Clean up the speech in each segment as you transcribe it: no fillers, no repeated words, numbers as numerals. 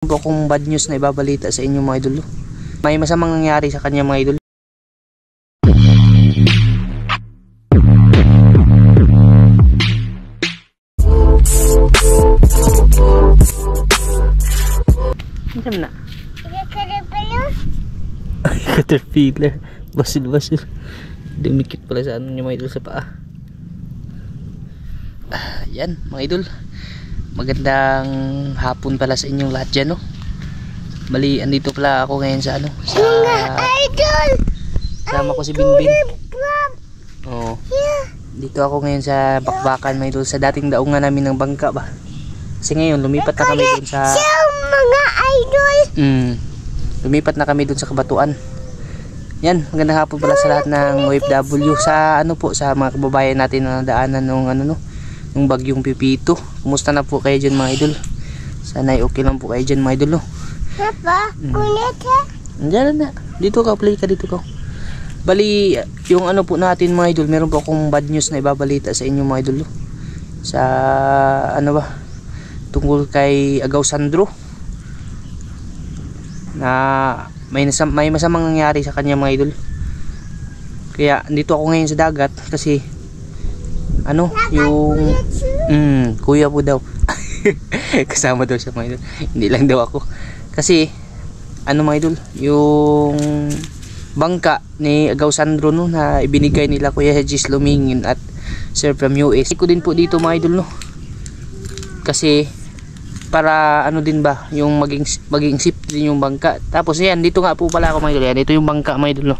Po akong bad news na ibabalita sa inyo mga idol. May masamang nangyari sa kanya mga idol. Ano na? Caterpillar. Basil. Dumikit pala sa ano niya mga idol sa paa. Yan mga idol. Magandang hapon pala sa inyong lahat dyan, no? Bali, andito pala ako ngayon sa ano, sa idol. Sama ko si Binbin. Oo. Dito ako ngayon sa Bakbakan, mga idol, sa dating daungan namin ng bangka ba. Kasi ngayon lumipat na kami dun sa mga idol. Lumipat na kami dun sa Kabatuan. Yan, magandang hapon pala sa lahat ng OFW, sa ano po, sa mga kababayan natin na daanan nung ano, no, yung bagyong Pipito. Kumusta na po kayo dyan mga idol? Sana ay okay lang po kayo dyan mga idol, no? Papa, kunit ha? Andiyan na. Dito ka, play ka dito ka. Bali, yung ano po natin mga idol, meron po akong bad news na ibabalita sa inyo mga idol, no? Sa ano ba? Tungkol kay Agaw Sandro. Na may masamang nangyari sa kanya mga idol. Kaya dito ako ngayon sa dagat kasi ano, yung kuya po daw. Kasama daw siya mga idol. Hindi lang daw ako. Kasi ano mga idol, yung bangka ni Agaw Sandro, no, na ibinigay nila Kuya Hegis Lumingin at Sir from US. Iko din po dito mga idol, no. Kasi para ano din ba, yung maging safety din yung bangka. Tapos yan, dito nga po pala ako mga idol. Yan, ito yung bangka mga idol, no.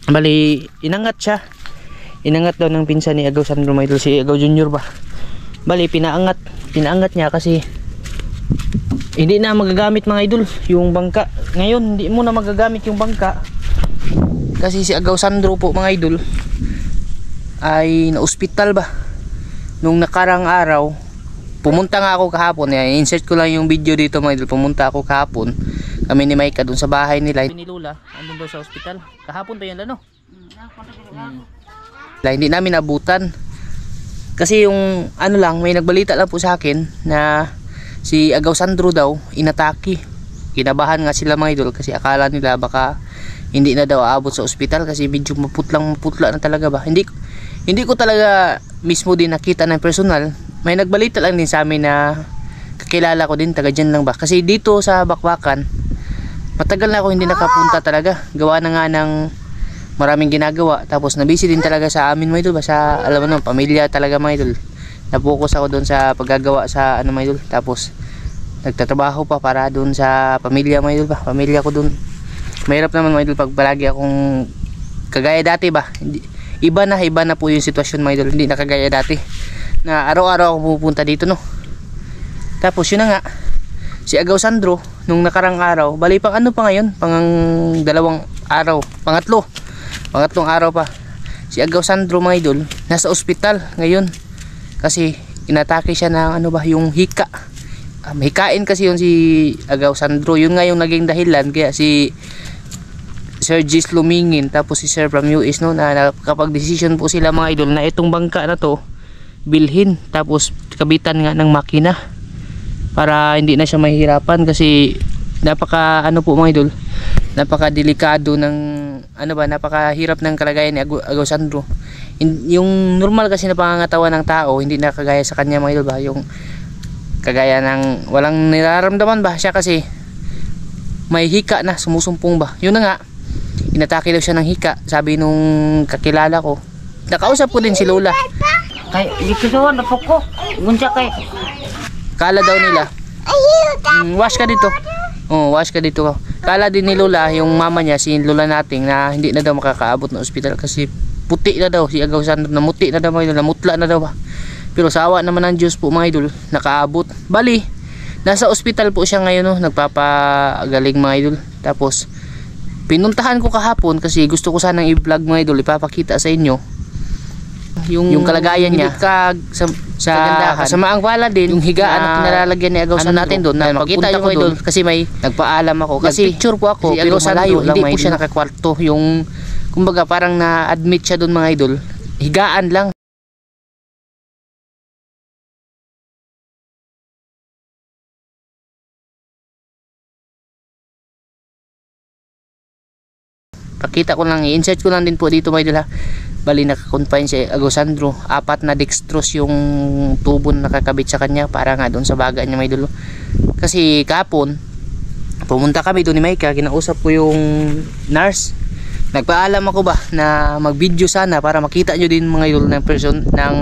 Bali, inangat siya. Inangat daw ng pinsan ni Agaw Sandro mga idol, si Agaw Junior ba. Bali, pinaangat niya kasi hindi na magagamit mga idol yung bangka. Ngayon, hindi mo na magagamit yung bangka. Kasi si Agaw Sandro po mga idol ay na-hospital ba. Nung nakarang araw, pumunta nga ako kahapon. Insert ko lang yung video dito mga idol. Pumunta ako kahapon. Kami ni Maika dun sa bahay nila. Ni Lola, andun daw sa hospital. Kahapon pa yun ano? Hindi namin nabutan kasi yung ano lang, may nagbalita lang po sa akin na si Agaw Sandro daw inatake. Kinabahan nga sila mga idol kasi akala nila baka hindi na daw aabot sa ospital kasi medyo maputla na talaga ba. Hindi ko talaga mismo din nakita ng personal. May nagbalita lang din sa amin na kakilala ko din, taga dyan lang ba. Kasi dito sa Bakbakan matagal na ako hindi nakapunta talaga. Gawa na nga ng maraming ginagawa, tapos nabisi din talaga sa amin mga idol ba, sa alam mo naman, pamilya talaga mga idol. Napokus ako doon sa paggagawa sa ano mga idol, tapos nagtatrabaho pa para doon sa pamilya mga idol ba, pamilya ko doon. Mahirap naman mga idol pag palagi akong kagaya dati ba. Iba na po yung sitwasyon mga idol, hindi na kagaya dati na araw-araw ako pupunta dito, no. Tapos yun na nga, si Agaw Sandro nung nakarang araw, bali pang ano pa ngayon, pang pangatlong araw pa, si Agaw Sandro mga idol nasa ospital ngayon kasi inatake siya ng ano ba, yung hika. Hikain kasi yun si Agaw Sandro. Yun nga yung naging dahilan kaya si Sir Hegis Lumingin tapos si Sir from US, no, na nakapag-decision po sila mga idol na itong bangka na to bilhin tapos kabitan nga ng makina para hindi na siya mahihirapan kasi napaka ano po mga idol, napaka delikado ng ano ba, napakahirap ng kalagayan ni Agaw Sandro. Yung normal kasi na pangangatawan ng tao hindi na kagaya sa kanya mga idol ba, yung kagaya ng walang niraramdaman ba siya kasi may hika na sumusumpong ba. Yun na nga, inatake daw siya ng hika, sabi nung kakilala ko. Nakausap ko din si Lola. Kay, dito doon, napoko. Gunsa kay. Kala daw nila, wash ka dito. Oh, wash ka dito. Kala din ni Lola, yung mama niya, si Lola nating, na hindi na daw makakaabot ng ospital kasi puti na daw si Agaw Sandro, namuti na daw mga idol, namutla na daw ba. Pero sa awa naman ng Diyos po mga idol, nakaabot. Bali, nasa ospital po siya ngayon, no, nagpapagaling mga idol. Tapos pinuntahan ko kahapon kasi gusto ko sanang i-vlog mga idol, ipapakita sa inyo yung kalagayan niya sa kasamaang pala din yung higaan na pinalalagyan ni Agaw Sandro natin doon, na makita nyo idol kasi may nagpaalam ako kasi picture po ako, pero malayo, hindi po siya nakakwarto, yung kumbaga parang na-admit siya doon mga idol, higaan lang. Pakita ko lang, i-insert ko lang din po dito mga idol ha. Bali naka-confine si Agosandro, 4 na dextrose yung tubo na nakakabit sa kanya para nga doon sa baga niya mga idol. Kasi kahapon pumunta kami doon ni Micah, kinausap ko yung nurse. Nagpaalam ako ba na mag-video sana para makita nyo din mga idol ng person ng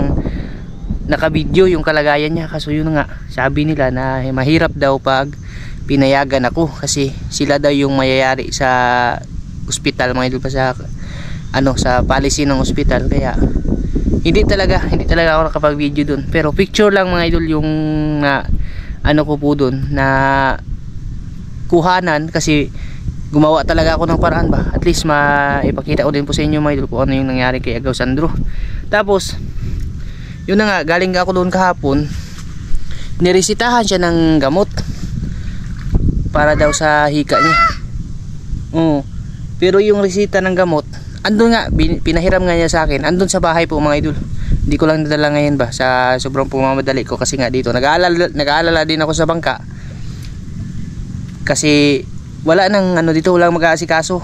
naka-video yung kalagayan niya. Kaso yun nga, sabi nila na mahirap daw pag pinayagan ako kasi sila daw yung mayayari sa ospital mga idol, pa sa sa policy ng ospital, kaya hindi talaga ako nakapag-video doon. Pero picture lang mga idol yung ko po doon na kuhanan, kasi gumawa talaga ako ng paraan ba, at least maipakita ko din po sa inyo mga idol kung ano yung nangyari kay Agosandro. Tapos yun na nga, galing ako doon kahapon, niresitahan siya ng gamot para daw sa hika niya. Pero yung resita ng gamot andun nga, pinahiram nga niya sa akin, andun sa bahay po mga idol. Hindi ko lang nadala ngayon ba sa sobrang pumamadali ko, kasi nga dito nag-aalala din ako sa bangka, kasi wala nang dito, walang mag-aasikaso.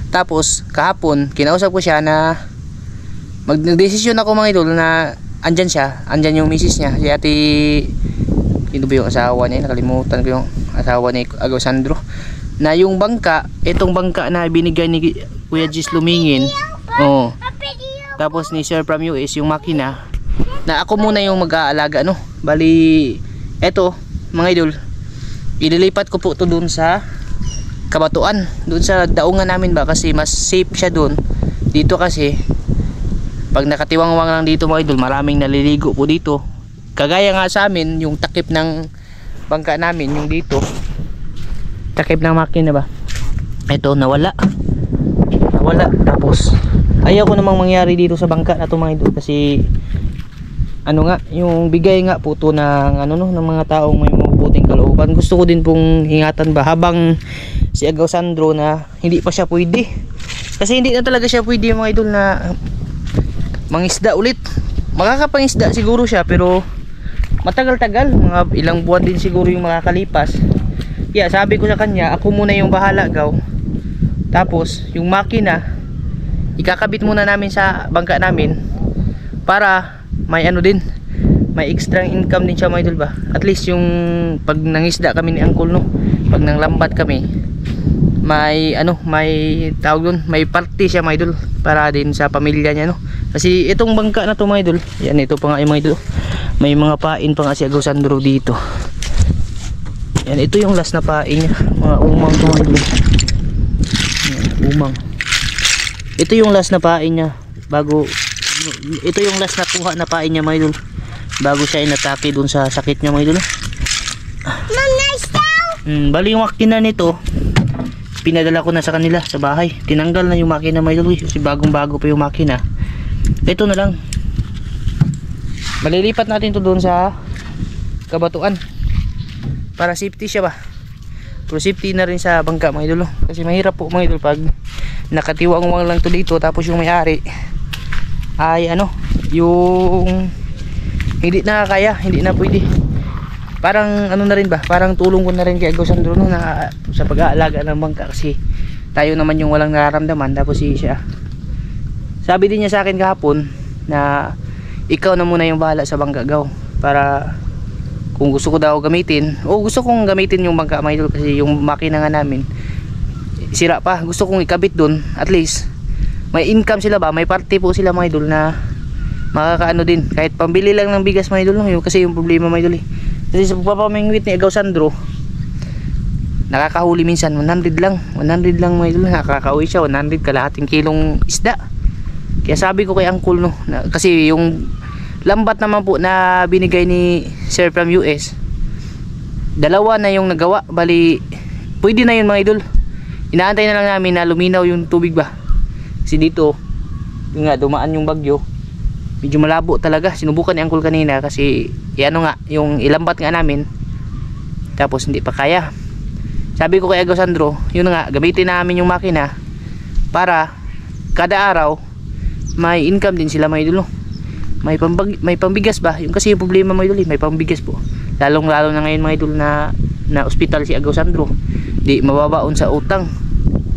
Tapos kahapon kinausap ko siya na nagdesisyon ako mga idol na andyan yung misis niya, si ate, yun ba yung asawa niya, nakalimutan ko yung asawa ni Agosandro, na yung bangka, itong bangka na binigay ni Kuya Gis Lumingin, tapos ni Sir from US yung makina, na ako muna yung mag-aalaga bali eto mga idol, ililipat ko po to dun sa Kabatuan, dun sa daungan namin ba, kasi mas safe siya dun. Dito kasi pag nakatiwangwang lang dito mga idol, maraming naliligo po dito, kagaya nga sa amin yung takip ng bangka namin, yung dito takip ng makina ba, eto nawala. Tapos ayaw ko namang mangyari dito sa bangka na to mga idol, kasi yung bigay nga po to ng ng mga taong may mabubuting kalooban. Gusto ko din pong hingatan ba habang si Agosandro na hindi pa siya pwede, kasi hindi na talaga siya pwede mga idol na mangisda ulit. Makakapangisda siguro siya, pero matagal-tagal, mga ilang buwan din siguro yung makakalipas. Kaya sabi ko sa kanya, ako muna yung bahala gaw. Tapos yung makina ikakabit muna namin sa bangka namin para may may extra income din siya mga idol ba. At least yung pag nangisda kami ni Uncle pag nanglambat kami, may may tawag doon, may party siya mga idol para din sa pamilya niya Kasi itong bangka na to mga idol, yan, ito pa nga yung mga idol, may mga pain pa nga si Agosandro dito. Yan, ito yung last na pain niya, mga umang to mga idol. Umang. Ito yung last na pain niya bago, ito yung last na kuha na pain niya mga idol bago siya inatake dun sa sakit niya mga idol. Bali yung makina nito pinadala ko na sa kanila sa bahay, tinanggal na yung makina mga idol, kasi bagong bago pa yung makina. Ito na lang, malilipat natin to doon sa Kabatuan para safety siya ba, pero safety na rin sa bangka mga idol, kasi mahirap po mga idol pag nakatiwang-wang lang to dito, tapos yung may-ari ay yung hindi na kaya, hindi na pwede. Parang na rin ba, parang tulong ko na rin kay Agosandro na sa pag-aalaga ng bangka, kasi tayo naman yung walang nararamdaman, tapos siya. Sabi din niya sa akin kahapon na ikaw na muna yung bahala sa bangka gaw, para kung gusto ko daw gamitin, gusto kong gamitin yung bangka mga idol, kasi yung makina nga namin sira pa, gusto kong ikabit dun, at least may income sila ba, may party po sila mga idol na makakaano din, kahit pambili lang ng bigas mga idol kasi yung problema mga idol kasi sa pagpapamingwit ni Agosandro, nakakahuli minsan 100 lang mga idol, nakakauwi siya 100 kalahating kilong isda. Kaya sabi ko kay Uncle kasi yung lambat naman po na binigay ni Sir from US, dalawa na yung nagawa, bali pwede na yun mga idol. Inaantay na lang namin na luminaw yung tubig ba, kasi dito yung nga dumaan yung bagyo, medyo malabo talaga. Sinubukan ni Uncle kanina kasi yung ilambat nga namin, tapos hindi pa kaya. Sabi ko kay Agosandro, yun nga, gamitin namin yung makina para kada araw may income din sila mga idol. May pambigas ba, yung kasi yung problema mga idol, may pambigas po, lalong lalo na ngayon mga idol na ospital si Agosandro, di mababaon sa utang.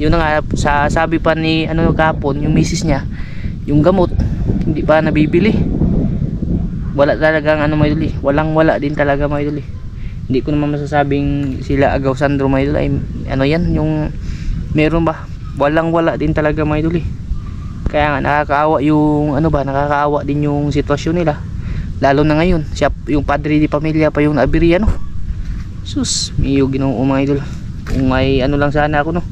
yun na nga, sabi pa ni ano kahapon, yung misis niya, yung gamot hindi pa nabibili. Wala talagang ano mga idol eh, walang wala din talaga mga idol eh. Hindi ko naman masasabing sila Agaw Sandro mga idol ay ano yan, yung meron ba, walang wala din talaga mga idol eh. Kaya nga nakakaawa yung ano ba, nakakaawa din yung sitwasyon nila, lalo na ngayon siya yung padre di pamilya pa yung naabiri ano. Sus, miyo Ginoo mga idol, kung may ano lang sana ako no,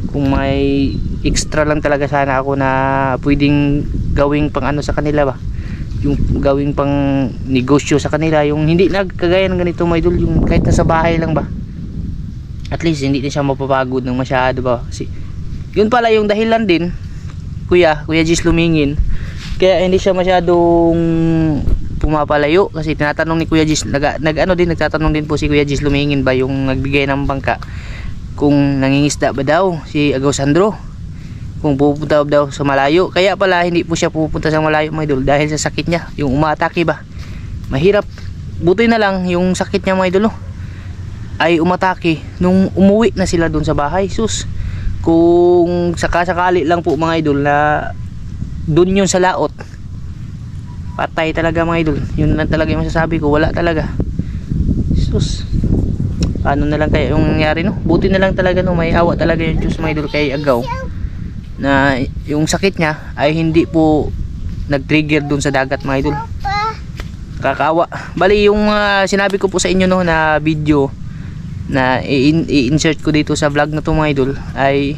kung may extra lang talaga sana ako na pwedeng gawing pang ano sa kanila ba, yung gawing pang negosyo sa kanila, yung hindi nagkagaya ng ganito mga idol, yung kahit nasa bahay lang ba, at least hindi din siya mapapagod ng masyado ba. Kasi yun pala yung dahilan din Kuya Gis Lumingin, kaya hindi siya masyadong pumapalayo, kasi tinatanong ni Kuya Gis, nagtatanong din po si Kuya Gis Lumingin ba yung nagbigay ng bangka, kung nangingisda ba daw si Agaw Sandro, kung pupunta daw sa malayo. Kaya pala hindi po siya pupunta sa malayo mga idol, dahil sa sakit niya, yung umaatake ba, mahirap. Buti na lang yung sakit niya mga idol ay umatake nung umuwi na sila doon sa bahay. Sus, kung sakasakali lang po mga idol na doon yun sa laot, patay talaga mga idol. Yun lang talaga yung masasabi ko, wala talaga. Sus, ano na lang kaya yung nangyari no. Buti na lang talaga no, may awa talaga yung Diyos mga idol kay Agaw, na yung sakit niya ay hindi po nag-trigger dun sa dagat mga idol. Kakaawa. Bali yung sinabi ko po sa inyo no na video na i-insert ko dito sa vlog na to mga idol ay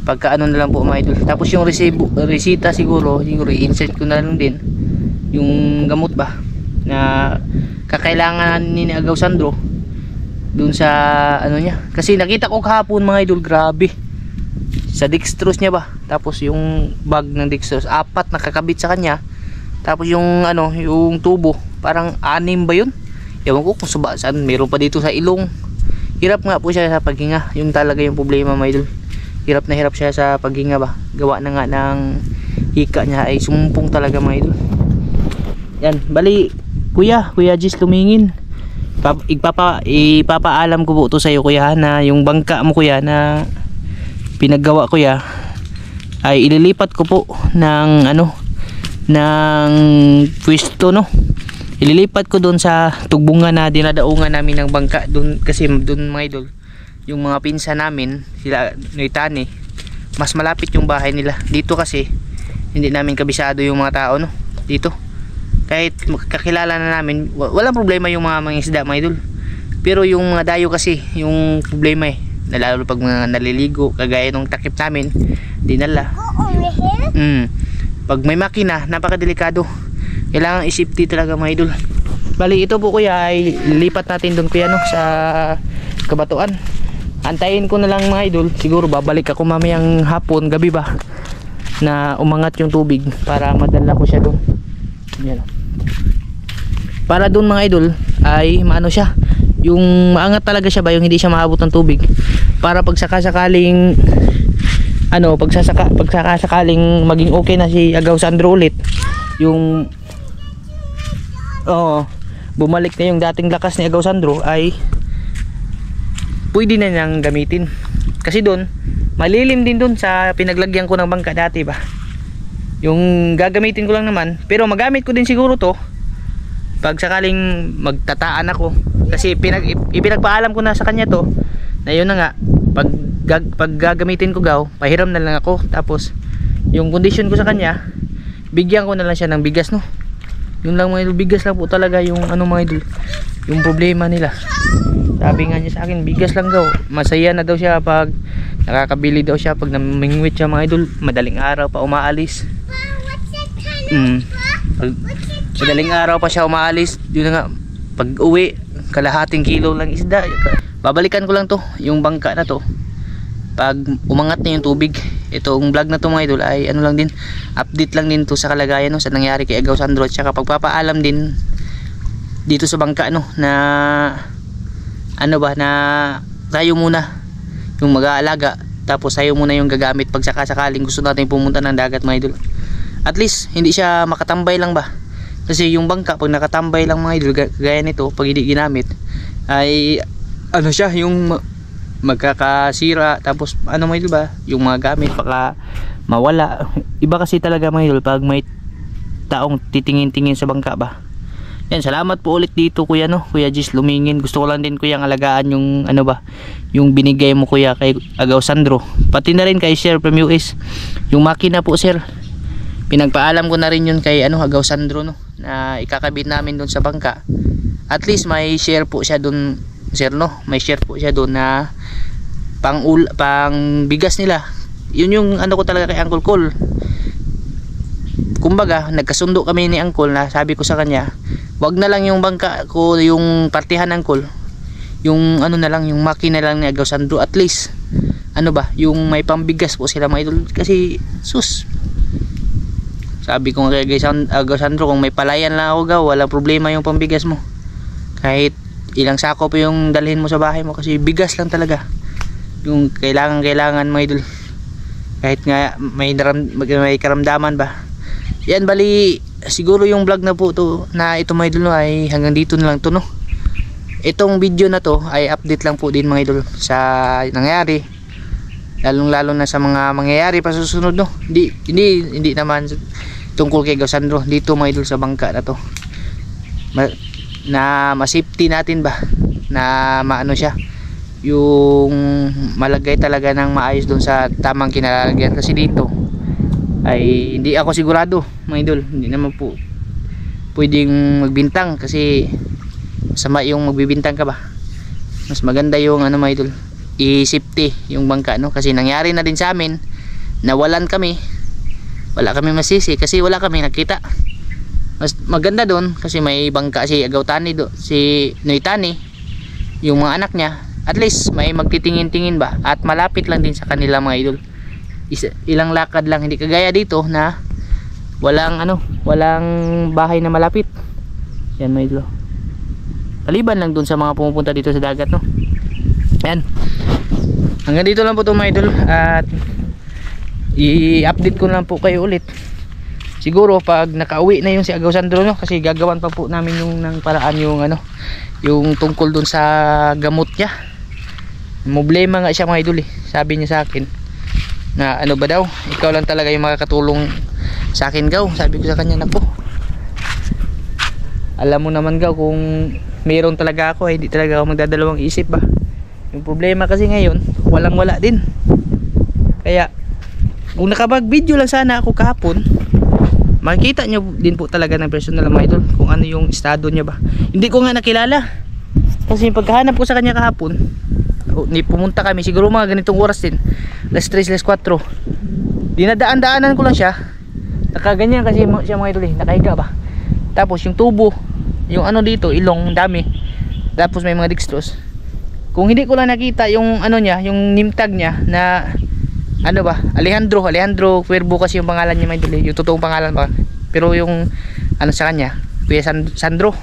pagka ano na lang po mga idol. Tapos yung resita siguro yung i-insert ko na lang din yung gamot ba na kakailangan ni Agaw Sandro dun sa ano niya, kasi nakita ko kahapon mga idol, grabe sa dextrose niya ba, tapos yung bag ng dextrose 4 nakakabit sa kanya, tapos yung ano, yung tubo parang 6 ba yun, ewan ko kung saan, meron pa dito sa ilong. Hirap nga po siya sa paghinga, yung talaga yung problema mga idol, hirap na hirap siya sa paghinga ba, gawa na nga ng hika niya ay sumpong talaga mga idol. Yan, bali Kuya Gis Lumingin, ipapaalam ko po to sa iyo kuya, na yung bangka mo kuya na pinaggawa kuya ay ililipat ko po ng ano, ng pwesto no, ililipat ko doon sa tugbungan na dinadaungan namin ng bangka doon, kasi doon mga idol yung mga pinsan namin sila Noitani, mas malapit yung bahay nila dito, kasi hindi namin kabisado yung mga tao no dito. Kahit kakilala na namin, walang problema yung mga mangingisda mga idol, pero yung mga dayo kasi yung problema lalo pag mga naliligo, kagaya nung takip namin dinala. Pag may makina, napakadelikado, kailangan i-safety talaga mga idol. Bali ito po kuya ay lipat natin doon kuya no, sa Kabatuan. Antayin ko na lang mga idol, siguro babalik ako mamayang hapon, gabi ba, na umangat yung tubig para madala ko siya doon. Yan. Para doon mga idol ay maano siya, yung maangat talaga siya ba, yung hindi siya maabot ng tubig, para pag sakasakaling ano, pag sakasakaling maging okay na si Agaw Sandro ulit, yung bumalik na yung dating lakas ni Agaw Sandro, ay pwede na niyang gamitin. Kasi doon malilim din doon sa pinaglagyan ko ng bangka dati ba, yung gagamitin ko lang naman, pero magamit ko din siguro to pag sakaling magtataan ako, kasi ipinagpaalam ko na sa kanya to na yun na nga, pag gagamitin ko gaw, pahiram na lang ako, tapos yung condition ko sa kanya, bigyan ko na lang siya ng bigas no. Yun lang mga idol, bigas lang po talaga yung ano mga idol, yung problema nila. Sabi nga niya sa akin, bigas lang daw, masaya na daw siya pag nakakabili daw siya, pag namingwit siya mga idol, madaling araw pa umaalis. Madaling araw pa siya umaalis, yun na nga, pag uwi kalahating kilo lang isda. Babalikan ko lang to, yung bangka na to, pag umangat na yung tubig. Itong vlog na to mga idol ay ano lang din, update lang din to sa kalagayan no, sa nangyari kay Agaw Sandro, at saka pagpapaalam din dito sa bangka no, na ano ba, na tayo muna yung mag-aalaga, tapos tayo muna yung gagamit pag sakasakaling gusto natin pumunta ng dagat mga idol. At least hindi siya makatambay lang ba, kasi yung bangka pag nakatambay lang mga idol gaya nito, pag hindi ginamit ay ano siya, yung magkakasira, tapos ano mga idol ba, yung mga gamit baka mawala. Iba kasi talaga mga idol pag may taong titingin-tingin sa bangka ba. Yan, salamat po ulit dito kuya Kuya Gis Lumingin. Gusto ko lang din kuya alagaan yung ano ba, yung binigay mo kuya kay Agaw Sandro. Pati na rin kay Sir from US. Yung makina po sir, pinagpaalam ko na rin yun kay Agaw Sandro na ikakabit namin doon sa bangka. At least may share po siya doon sir may share po siya doon na pang bigas nila. Yun yung ano ko talaga kay Uncle Cole. Kumbaga nagkasundo kami ni Uncle na sabi ko sa kanya, wag na lang yung bangka ko, yung partihan Uncle, yung ano na lang, yung makina lang ni Agaw Sandro. At least ano ba, yung may pambigas po sila mga idol. Kasi sus, sabi ko kay Agaw Sandro, kung may palayan lang ako gaw, walang problema yung pambigas mo. Kahit ilang sako po yung dalhin mo sa bahay mo, kasi bigas lang talaga yung kailangan mga idol. Kahit nga may karamdaman ba. Yan, bali siguro yung vlog na po to na ito mga idol ay hanggang dito na lang to Itong video na to ay update lang po din mga idol sa nangyari, lalong na sa mga mangyayari pa susunod hindi naman tungkol kay Agaw Sandro dito mga idol sa bangka na to. Na ma-safety natin ba, na maano siya, yung malagay talaga ng maayos doon sa tamang kinalalagyan. Kasi dito ay hindi ako sigurado mga idol, hindi naman po pwedeng magbintang kasi masama yung magbibintang ka ba. Mas maganda yung mga idol, i-safety yung bangka kasi nangyari na din sa amin, nawalan kami, wala kami masisi kasi wala kami nakita. Mas maganda doon kasi may bangka si Agaw Tani si Noy Tani, yung mga anak niya, at least may magtitingin-tingin ba, at malapit lang din sa kanila mga idol. Ilang lakad lang, hindi kagaya dito na walang bahay na malapit. Yan mga idol, paliban lang dun sa mga pumupunta dito sa dagat yan. Hanggang dito lang po ito mga idol, at i-update ko lang po kayo ulit siguro pag nakauwi na yung si Agaw Sandro kasi gagawan pa po namin yung ng paraan yung tungkol dun sa gamot niya. Problema nga siya mga idol sabi niya sa akin na ba daw, ikaw lang talaga yung makakatulong sa akin gaw. Sabi ko sa kanya, nako, alam mo naman gaw, kung meron talaga ako hindi talaga ako magdadalawang isip ba. Yung problema kasi ngayon walang wala din, kaya kung nakabag video lang sana ako kahapon, makikita nyo din po talaga ng personal mga idol kung ano yung estado niya ba. Hindi ko nga nakilala kasi pagkahanap ko sa kanya kahapon, pumunta kami siguro mga ganitong oras din, alas 3, alas 4, dinadaan-daanan ko lang siya, nakaganyan kasi siya mga idol nakahiga ba. Tapos yung tubo, yung dito, ilong, dami, tapos may mga dextrose. Kung hindi ko lang nakita yung niya, yung name tag niya na Alejandro Cuervo kasi yung pangalan niya mga idol, yung totoong pangalan ba. Pero yung sa kanya, Kuya Sandro,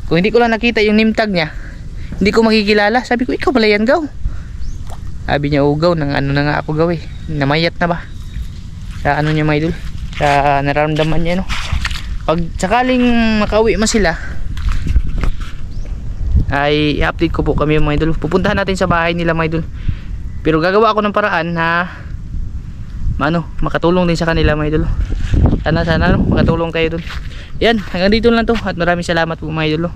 kung hindi ko lang nakita yung name tag niya, hindi ko makikilala. Sabi ko, ikaw pala yan gaw. Sabi niya, gaw, na nga ako gaw namayat na ba sa niya mga idol, sa nararamdaman niya pag sakaling makauwi man sila ay i-update ko po kami mga idol. Pupuntahan natin sa bahay nila mga idol, pero gagawa ako ng paraan na makatulong din sa kanila mga idol. Sana makatulong kayo dun. Yan, hanggang dito lang to, at maraming salamat po mga idol.